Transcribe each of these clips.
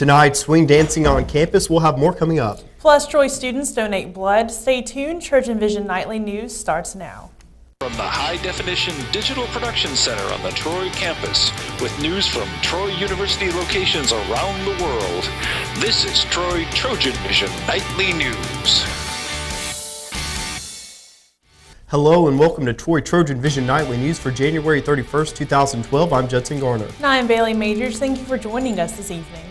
Tonight, swing dancing on campus. We'll have more coming up. Plus, Troy students donate blood. Stay tuned. TrojanVision Nightly News starts now. From the high-definition digital production center on the Troy campus, with news from Troy University locations around the world, this is Troy TrojanVision Nightly News. Hello and welcome to Troy TrojanVision Nightly News for January 31st, 2012. I'm Judson Garner. And I'm Bailey Majors. Thank you for joining us this evening.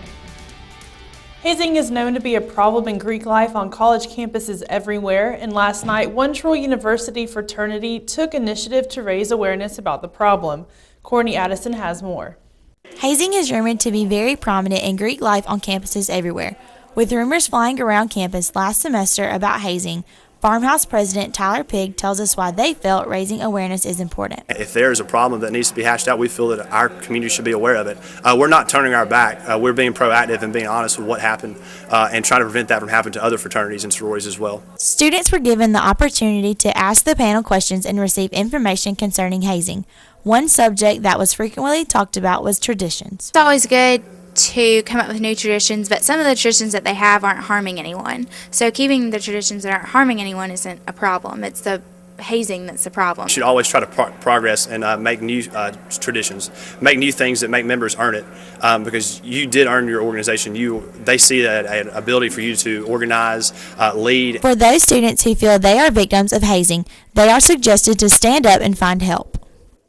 Hazing is known to be a problem in Greek life on college campuses everywhere, and last night, one Troy University fraternity took initiative to raise awareness about the problem. Courtney Addison has more. Hazing is rumored to be very prominent in Greek life on campuses everywhere. With rumors flying around campus last semester about hazing, Farmhouse President Tyler Pigg tells us why they felt raising awareness is important. If there is a problem that needs to be hashed out, we feel that our community should be aware of it. We're not turning our back. We're being proactive and being honest with what happened and trying to prevent that from happening to other fraternities and sororities as well. Students were given the opportunity to ask the panel questions and receive information concerning hazing. One subject that was frequently talked about was traditions. It's always good to come up with new traditions, but some of the traditions that they have aren't harming anyone. So keeping the traditions that aren't harming anyone isn't a problem. It's the hazing that's the problem. You should always try to progress and make new traditions, make new things that make members earn it, because you did earn your organization. They see an ability for you to organize, lead. For those students who feel they are victims of hazing, they are suggested to stand up and find help.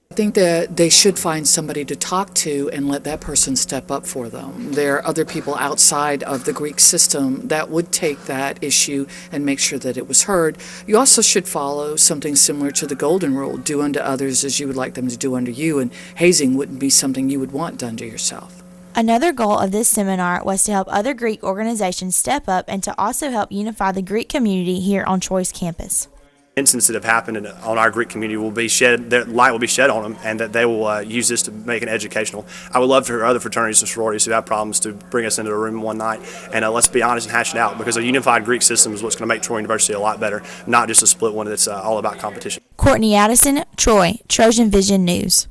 I think that they should find somebody to talk to and let that person step up for them. There are other people outside of the Greek system that would take that issue and make sure that it was heard. You also should follow something similar to the golden rule: do unto others as you would like them to do unto you, and hazing wouldn't be something you would want done to yourself. Another goal of this seminar was to help other Greek organizations step up and to also help unify the Greek community here on Troy's campus. Incidents that have happened on our Greek community will be shed, their light will be shed on them, and that they will use this to make it educational. I would love for other fraternities and sororities who have problems to bring us into a room one night and let's be honest and hash it out, because a unified Greek system is what's going to make Troy University a lot better, not just a split one that's all about competition. Courtney Addison, Troy, TrojanVision News.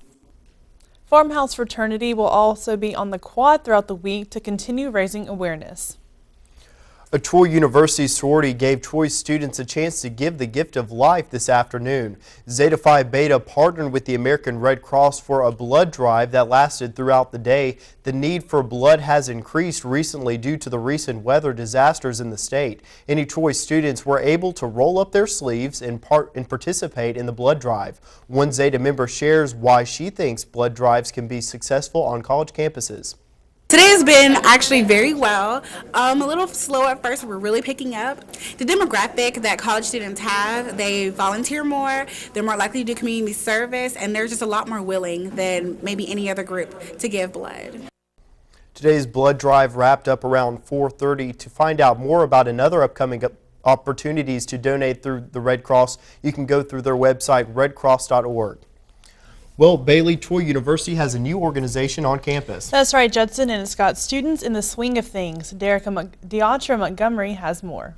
Farmhouse Fraternity will also be on the quad throughout the week to continue raising awareness. A Troy University sorority gave Troy students a chance to give the gift of life this afternoon. Zeta Phi Beta partnered with the American Red Cross for a blood drive that lasted throughout the day. The need for blood has increased recently due to the recent weather disasters in the state. Any Troy students were able to roll up their sleeves and participate in the blood drive. One Zeta member shares why she thinks blood drives can be successful on college campuses. Today has been actually very well. A little slow at first, we're really picking up. The demographic that college students have, they volunteer more, they're more likely to do community service, and they're just a lot more willing than maybe any other group to give blood. Today's blood drive wrapped up around 4:30. To find out more about another upcoming opportunities to donate through the Red Cross, you can go through their website, redcross.org. Well, Bailey, Troy University has a new organization on campus. That's right, Judson, and it's got students in the swing of things. Deatra Montgomery has more.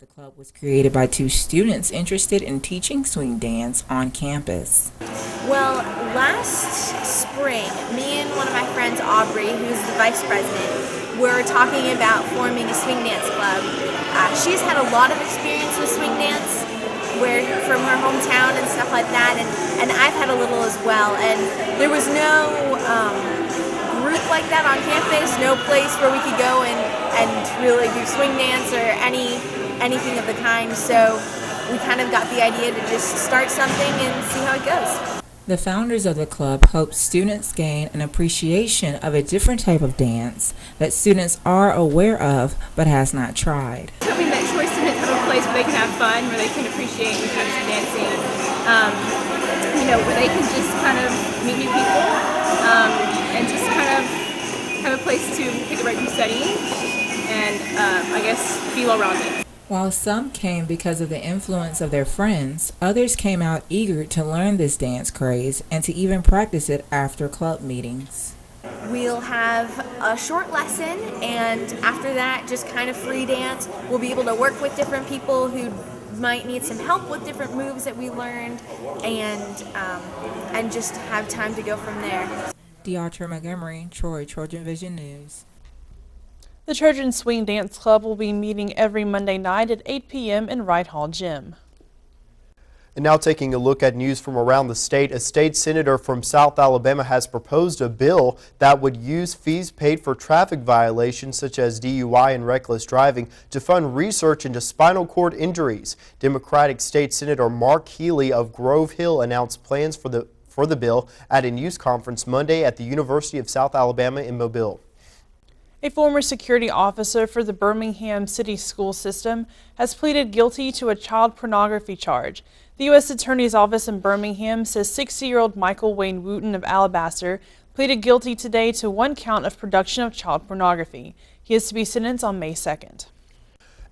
The club was created by two students interested in teaching swing dance on campus. Well, last spring, me and one of my friends, Aubrey, who's the vice president, were talking about forming a swing dance club. She's had a lot of experience with swing dance from her hometown and stuff like that, and I've had a little as well. And there was no group like that on campus, no place where we could go and really do swing dance or anything of the kind. So we kind of got the idea to just start something and see how it goes. The founders of the club hope students gain an appreciation of a different type of dance that students are aware of but has not tried. Hoping that Troy students have a place where they can have fun, where they can appreciate new types of dancing, where they can just kind of meet new people and just kind of have a place to take a break from studying and I guess be well-rounded. While some came because of the influence of their friends, others came out eager to learn this dance craze and to even practice it after club meetings. We'll have a short lesson, and after that, just kind of free dance. We'll be able to work with different people who might need some help with different moves that we learned, and just have time to go from there. Deatra Montgomery, Troy, TrojanVision News. The Trojan Swing Dance Club will be meeting every Monday night at 8 p.m. in Wright Hall Gym. And now taking a look at news from around the state, a state senator from South Alabama has proposed a bill that would use fees paid for traffic violations such as DUI and reckless driving to fund research into spinal cord injuries. Democratic State Senator Mark Healy of Grove Hill announced plans for the bill at a news conference Monday at the University of South Alabama in Mobile. A former security officer for the Birmingham City School System has pleaded guilty to a child pornography charge. The U.S. Attorney's Office in Birmingham says 60-year-old Michael Wayne Wooten of Alabaster pleaded guilty today to 1 count of production of child pornography. He is to be sentenced on May 2nd.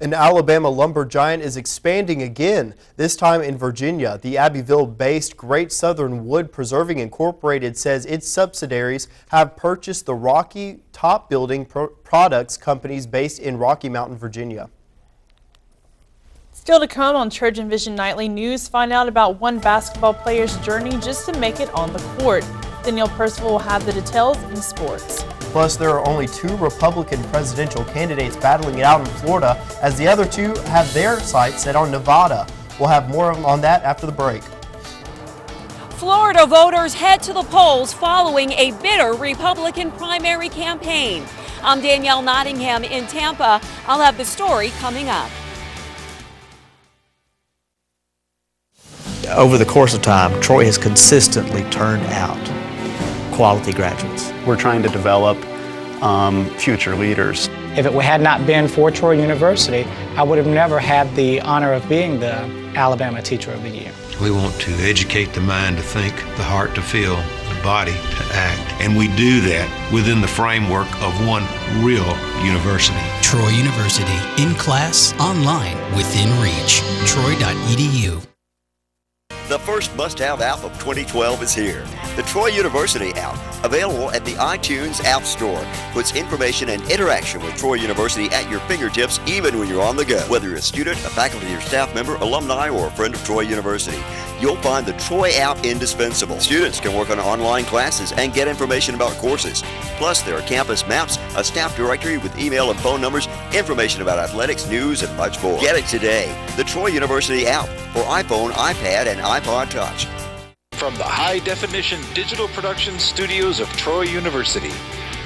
An Alabama lumber giant is expanding again, this time in Virginia. The Abbeville-based Great Southern Wood Preserving Incorporated says its subsidiaries have purchased the Rocky Top Building Products companies based in Rocky Mountain, Virginia. Still to come on TrojanVision Nightly News, find out about one basketball player's journey just to make it on the court. Danielle Percival will have the details in sports. Plus, there are only 2 Republican presidential candidates battling it out in Florida, as the other 2 have their sights set on Nevada. We'll have more on that after the break. Florida voters head to the polls following a bitter Republican primary campaign. I'm Danielle Nottingham in Tampa. I'll have the story coming up. Over the course of time, Troy has consistently turned out quality graduates. We're trying to develop future leaders. If it had not been for Troy University, I would have never had the honor of being the Alabama Teacher of the Year. We want to educate the mind to think, the heart to feel, the body to act. And we do that within the framework of one real university. Troy University, in class, online, within reach. Troy.edu. The first must-have app of 2012 is here. The Troy University app, available at the iTunes App Store, puts information and interaction with Troy University at your fingertips even when you're on the go. Whether you're a student, a faculty or staff member, alumni, or a friend of Troy University, you'll find the Troy app indispensable. Students can work on online classes and get information about courses. Plus, there are campus maps, a staff directory with email and phone numbers, information about athletics, news, and much more. Get it today. The Troy University app for iPhone, iPad, and iPod Touch. From the high-definition digital production studios of Troy University,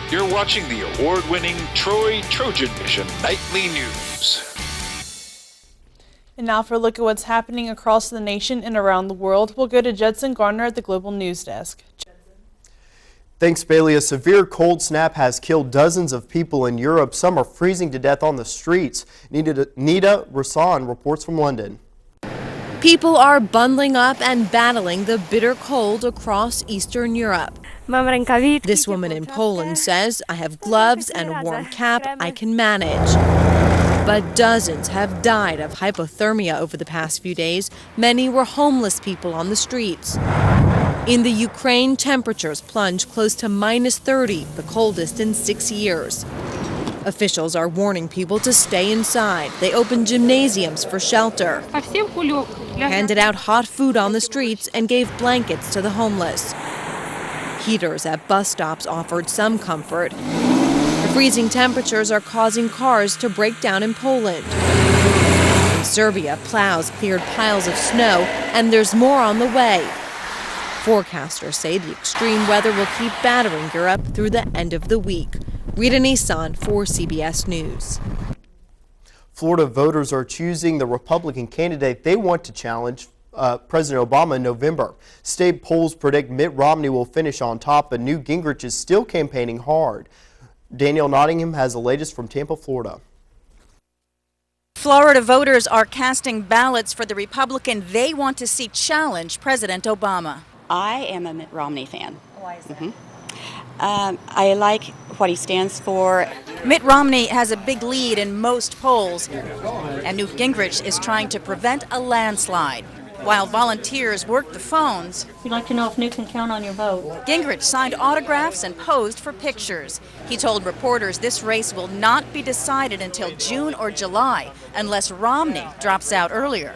you're watching the award-winning TrojanVision Nightly News. And now for a look at what's happening across the nation and around the world, we'll go to Judson Garner at the Global News Desk. Thanks, Bailey. A severe cold snap has killed dozens of people in Europe. Some are freezing to death on the streets. Nita Rasan reports from London. People are bundling up and battling the bitter cold across Eastern Europe. This woman in Poland says, "I have gloves and a warm cap, I can manage." But dozens have died of hypothermia over the past few days. Many were homeless people on the streets. In the Ukraine, temperatures plunged close to -30, the coldest in 6 years. Officials are warning people to stay inside. They opened gymnasiums for shelter, handed out hot food on the streets, and gave blankets to the homeless. Heaters at bus stops offered some comfort. The freezing temperatures are causing cars to break down in Poland. In Serbia, plows cleared piles of snow, and there's more on the way. Forecasters say the extreme weather will keep battering Europe through the end of the week. Rita Nissan for CBS News. Florida voters are choosing the Republican candidate they want to challenge President Obama in November. State polls predict Mitt Romney will finish on top, but Newt Gingrich is still campaigning hard. Danielle Nottingham has the latest from Tampa, Florida. Florida voters are casting ballots for the Republican they want to see challenge President Obama. I am a Mitt Romney fan. Why is that? I like what he stands for. Mitt Romney has a big lead in most polls, and Newt Gingrich is trying to prevent a landslide. While volunteers worked the phones, we'd like to know if Newt can count on your vote. Gingrich signed autographs and posed for pictures. He told reporters this race will not be decided until June or July unless Romney drops out earlier.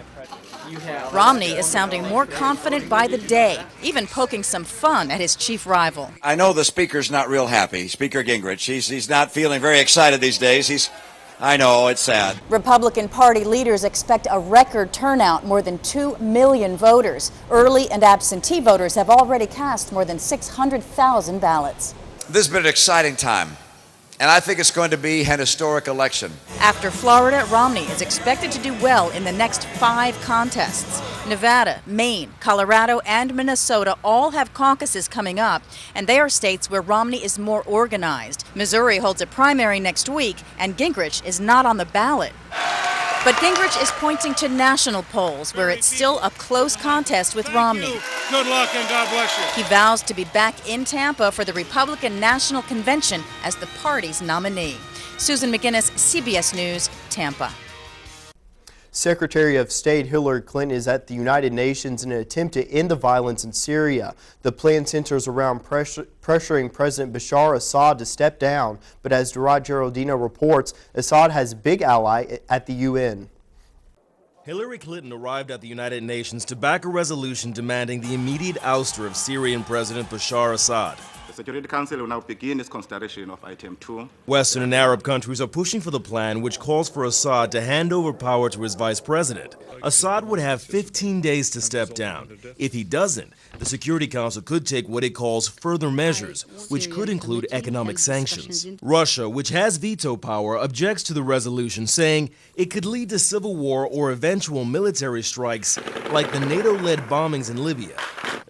Romney is sounding more confident by the day, even poking some fun at his chief rival. I know the speaker's not real happy, Speaker Gingrich. He's not feeling very excited these days. I know, it's sad. Republican Party leaders expect a record turnout, more than 2 million voters. Early and absentee voters have already cast more than 600,000 ballots. This has been an exciting time, and I think it's going to be an historic election. After Florida, Romney is expected to do well in the next 5 contests. Nevada, Maine, Colorado, and Minnesota all have caucuses coming up, and they are states where Romney is more organized. Missouri holds a primary next week, and Gingrich is not on the ballot. But Gingrich is pointing to national polls where it's still a close contest with Romney. Good luck and God bless you. He vows to be back in Tampa for the Republican National Convention as the party's nominee. Susan McGinnis, CBS News, Tampa. Secretary of State Hillary Clinton is at the United Nations in an attempt to end the violence in Syria. The plan centers around pressuring President Bashar Assad to step down, but as Durat Geraldino reports, Assad has a big ally at the UN. Hillary Clinton arrived at the United Nations to back a resolution demanding the immediate ouster of Syrian President Bashar Assad. The Security Council will now begin its consideration of item 2. Western and Arab countries are pushing for the plan, which calls for Assad to hand over power to his vice president. Assad would have 15 days to step down. If he doesn't, the Security Council could take what it calls further measures, which could include economic sanctions. Russia, which has veto power, objects to the resolution, saying it could lead to civil war or eventual military strikes like the NATO-led bombings in Libya.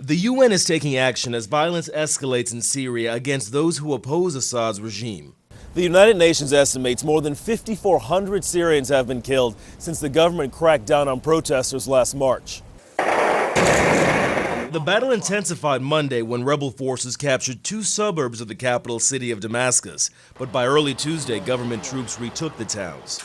The UN is taking action as violence escalates in Syria against those who oppose Assad's regime. The United Nations estimates more than 5,400 Syrians have been killed since the government cracked down on protesters last March. The battle intensified Monday when rebel forces captured 2 suburbs of the capital city of Damascus, but by early Tuesday, government troops retook the towns.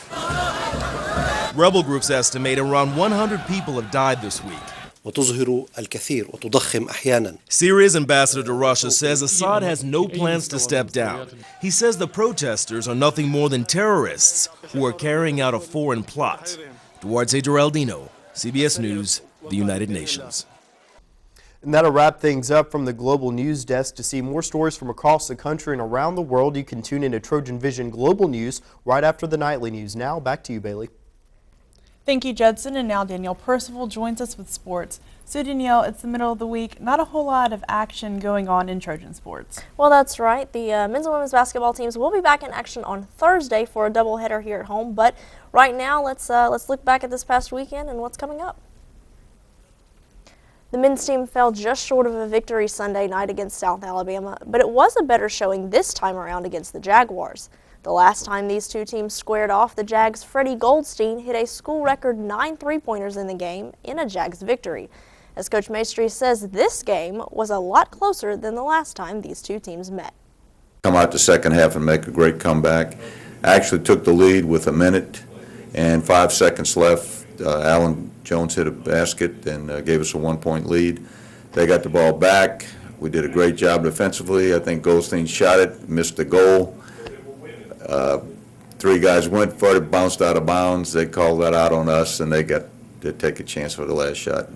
Rebel groups estimate around 100 people have died this week. وتظهر الكثير وتضخم أحيانا. Syria's ambassador to Russia says Assad has no plans to step down. He says the protesters are nothing more than terrorists who are carrying out a foreign plot. Duarte Geraldino, CBS News, the United Nations. And that'll wrap things up from the Global News Desk. To see more stories from across the country and around the world, you can tune in to Trojan Vision Global News right after the nightly news. Now, back to you, Bailey. Thank you, Judson. And now Danielle Percival joins us with sports. So Danielle, it's the middle of the week. Not a whole lot of action going on in Trojan sports. Well, that's right. The men's and women's basketball teams will be back in action on Thursday for a doubleheader here at home. But right now, let's look back at this past weekend and what's coming up. The men's team fell just short of a victory Sunday night against South Alabama, but it was a better showing this time around against the Jaguars. The last time these two teams squared off, the Jags' Freddie Goldstein hit a school record 9 3-pointers in the game in a Jags victory. As Coach Maestri says, this game was a lot closer than the last time these two teams met. Come out the second half and make a great comeback. Actually took the lead with 1 minute and 5 seconds left. Alan Jones hit a basket and gave us a 1-point lead. They got the ball back. We did a great job defensively. I think Goldstein shot it, missed the goal. 3 guys went for it, bounced out of bounds. They called that out on us, and they got to take a chance for the last shot.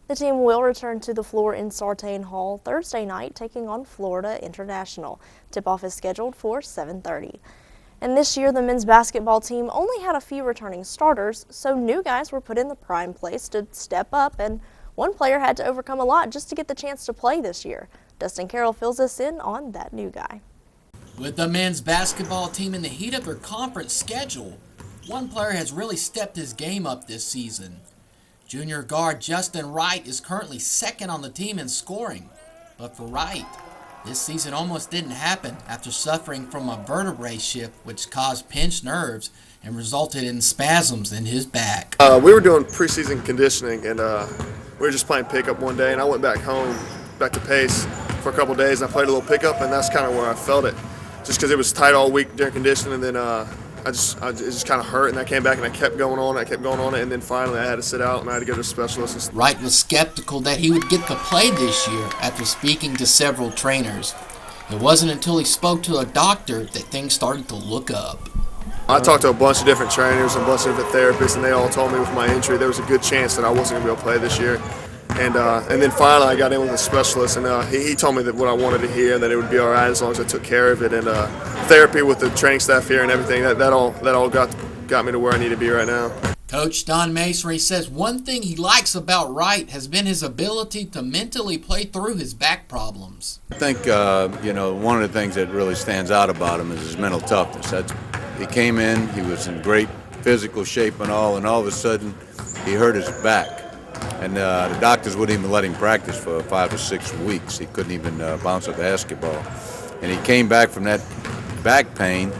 The team will return to the floor in Sartain Hall Thursday night, taking on Florida International. Tip-off is scheduled for 7:30. And this year, the men's basketball team only had a few returning starters, so new guys were put in the prime place to step up, and one player had to overcome a lot just to get the chance to play this year. Dustin Carroll fills us in on that new guy. With the men's basketball team in the heat of their conference schedule, one player has really stepped his game up this season. Junior guard Justin Wright is currently second on the team in scoring. But for Wright, this season almost didn't happen after suffering from a vertebrae shift which caused pinched nerves and resulted in spasms in his back. We were doing preseason conditioning, and we were just playing pickup one day, and I went back home, back to Pace for a couple days, and I played a little pickup, and that's kind of where I felt it. Just because it was tight all week during conditioning, and then it just kind of hurt, and I came back and I kept going on it, and then finally I had to sit out and I had to go to a specialist. Wright was skeptical that he would get to play this year after speaking to several trainers. It wasn't until he spoke to a doctor that things started to look up. I talked to a bunch of different trainers and a bunch of different therapists, and they all told me with my injury there was a good chance that I wasn't going to be able to play this year. And then finally I got in with a specialist, and he told me that what I wanted to hear, that it would be all right as long as I took care of it. And therapy with the training staff here and everything, that all got me to where I need to be right now. Coach Don Masonry says one thing he likes about Wright has been his ability to mentally play through his back problems. I think one of the things that really stands out about him is his mental toughness. He came in, he was in great physical shape and all of a sudden he hurt his back. And the doctors wouldn't even let him practice for 5 to 6 weeks. He couldn't even bounce a basketball. And he came back from that back pain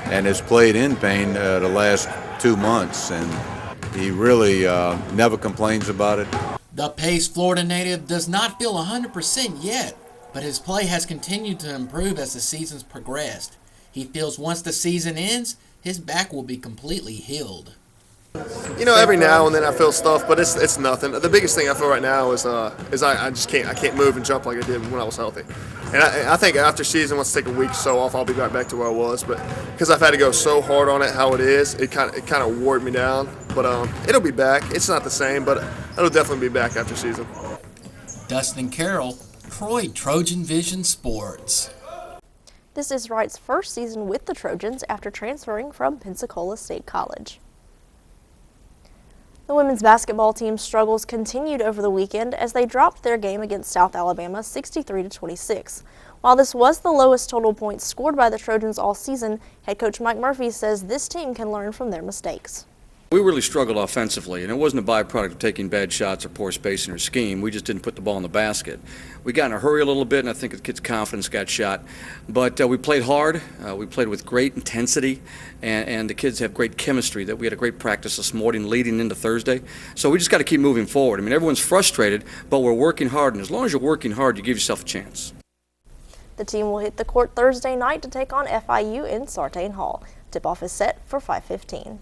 and has played in pain the last 2 months. And he really never complains about it. The Pace Florida native does not feel 100% yet, but his play has continued to improve as the season's progressed. He feels once the season ends, his back will be completely healed. Every now and then I feel stuff, but it's nothing. The biggest thing I feel right now is I just can't move and jump like I did when I was healthy. And I think after season, once I take a week or so off, I'll be right back to where I was. But because I've had to go so hard on it, how it is, it kind of wore me down. But it'll be back. It's not the same, but it'll definitely be back after season. Dustin Carroll, Troy Trojan Vision Sports. This is Wright's first season with the Trojans after transferring from Pensacola State College. The women's basketball team's struggles continued over the weekend as they dropped their game against South Alabama 63-26. While this was the lowest total points scored by the Trojans all season, head coach Mike Murphy says this team can learn from their mistakes. We really struggled offensively, and it wasn't a byproduct of taking bad shots or poor spacing or scheme. We just didn't put the ball in the basket. We got in a hurry a little bit, and I think the kids' confidence got shot. But we played hard. We played with great intensity, and the kids have great chemistry. That we had a great practice this morning leading into Thursday. So we just got to keep moving forward. I mean, everyone's frustrated, but we're working hard, and as long as you're working hard, you give yourself a chance. The team will hit the court Thursday night to take on FIU in Sartain Hall. Tip-off is set for 5:15.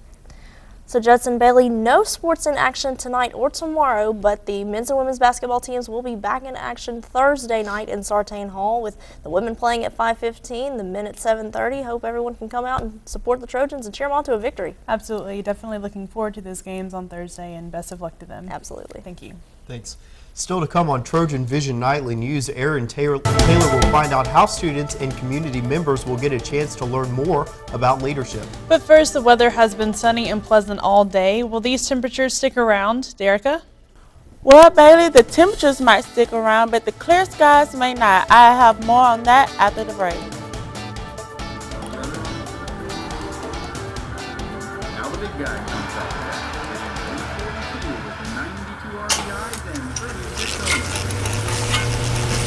So Judson Bailey, no sports in action tonight or tomorrow, but the men's and women's basketball teams will be back in action Thursday night in Sartain Hall, with the women playing at 5:15, the men at 7:30. Hope everyone can come out and support the Trojans and cheer them on to a victory. Absolutely. Definitely looking forward to those games on Thursday, and best of luck to them. Absolutely. Thank you. Thanks. Still to come on Trojan Vision Nightly News, Aaron Taylor will find out how students and community members will get a chance to learn more about leadership. But first, the weather has been sunny and pleasant all day. Will these temperatures stick around? Derica? Well, Bailey, the temperatures might stick around, but the clear skies may not. I have more on that after the break. Now the big guy comes up. Hitting 142 with 92 RBIs and 36 homers.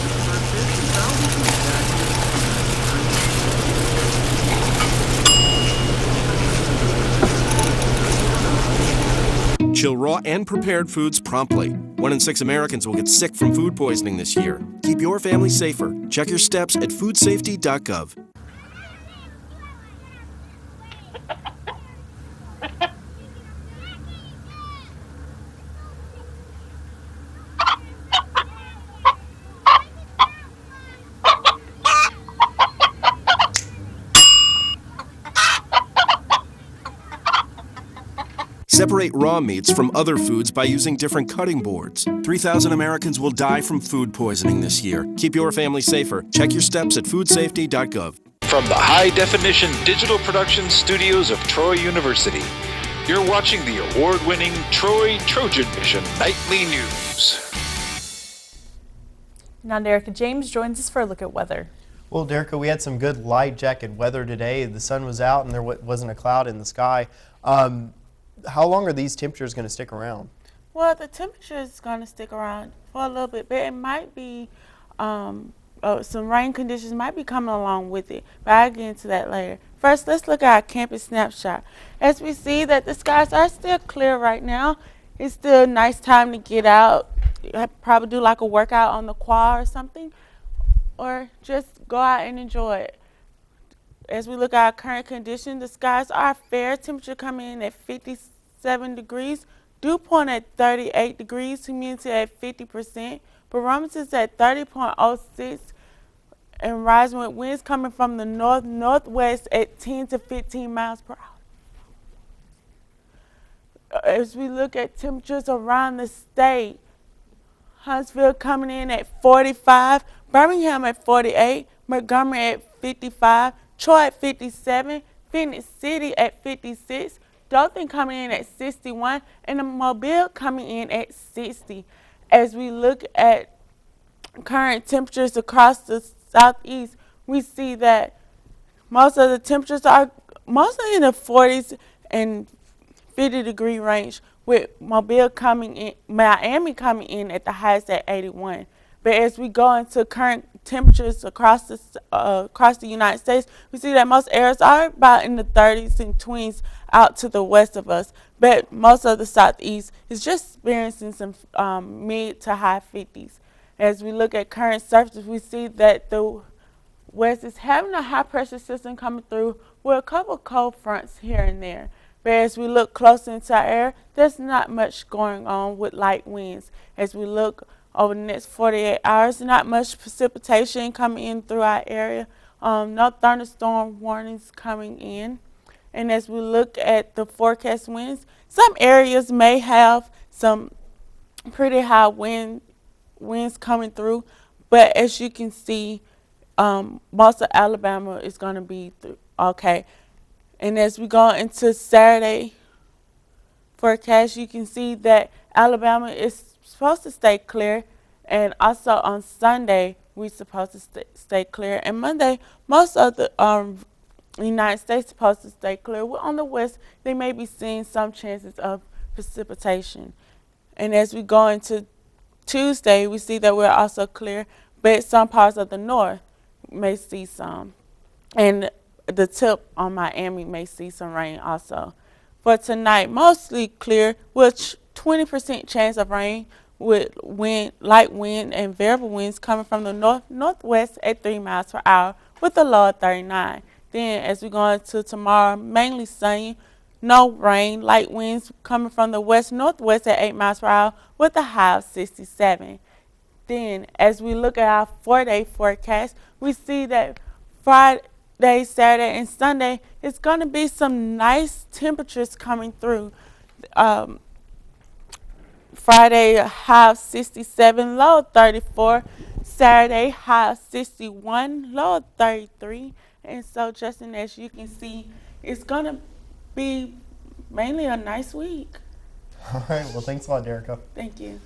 The first pitch is fouled between Chill raw and prepared foods promptly. 1 in 6 Americans will get sick from food poisoning this year. Keep your family safer. Check your steps at foodsafety.gov. Separate raw meats from other foods by using different cutting boards. 3,000 Americans will die from food poisoning this year. Keep your family safer. Check your steps at foodsafety.gov. From the high-definition digital production studios of Troy University, you're watching the award-winning Troy Trojan Vision Nightly News. Now Derica James joins us for a look at weather. Well, Derica, we had some good light jacket weather today. The sun was out and there wasn't a cloud in the sky. How long are these temperatures going to stick around? Well, the temperature is going to stick around for a little bit, but it might be some rain conditions might be coming along with it, but I'll get into that later. First, let's look at our campus snapshot. As we see that the skies are still clear right now, it's still a nice time to get out, probably do like a workout on the quad or something, or just go out and enjoy it. as we look at our current condition, the skies are fair. Temperature coming in at 57 degrees. Dew point at 38 degrees. Humidity at 50%. Barometers at 30.06. And rising with winds coming from the north-northwest at 10 to 15 miles per hour. As we look at temperatures around the state, Huntsville coming in at 45, Birmingham at 48, Montgomery at 55, Troy at 57, Phoenix City at 56, Dothan coming in at 61, and Mobile coming in at 60. As we look at current temperatures across the southeast, we see that most of the temperatures are mostly in the 40s and 50-degree range, with Mobile coming in, Miami coming in at the highest at 81. But as we go into current temperatures across the United States, we see that most areas are about in the 30s and 20s out to the west of us. But most of the southeast is just experiencing some mid to high 50s. As we look at current surfaces, we see that the west is having a high pressure system coming through with a couple of cold fronts here and there. But as we look closer into our area, there's not much going on with light winds. As we look over the next 48 hours, not much precipitation coming in through our area. No thunderstorm warnings coming in. And as we look at the forecast winds, some areas may have some pretty high winds coming through. But as you can see, most of Alabama is going to be okay. And as we go into Saturday forecast, you can see that Alabama is supposed to stay clear. And also on Sunday, we're supposed to stay clear. And Monday, most of the United States is supposed to stay clear. We're on the west, they may be seeing some chances of precipitation. And as we go into Tuesday, we see that we're also clear, but some parts of the north may see some. And the tip on Miami may see some rain also. For tonight, mostly clear, with 20% chance of rain with light wind and variable winds coming from the northwest at 3 miles per hour with a low of 39. Then as we go into tomorrow, mainly sunny, no rain, light winds coming from the west-northwest at 8 miles per hour with a high of 67. Then as we look at our 4-day forecast, we see that Friday, Saturday, and Sunday, it's going to be some nice temperatures coming through. Friday, high of 67, low of 34. Saturday, high of 61, low of 33. And so, Justin, as you can see, it's going to be mainly a nice week. All right. Well, thanks a lot, Derica. Thank you.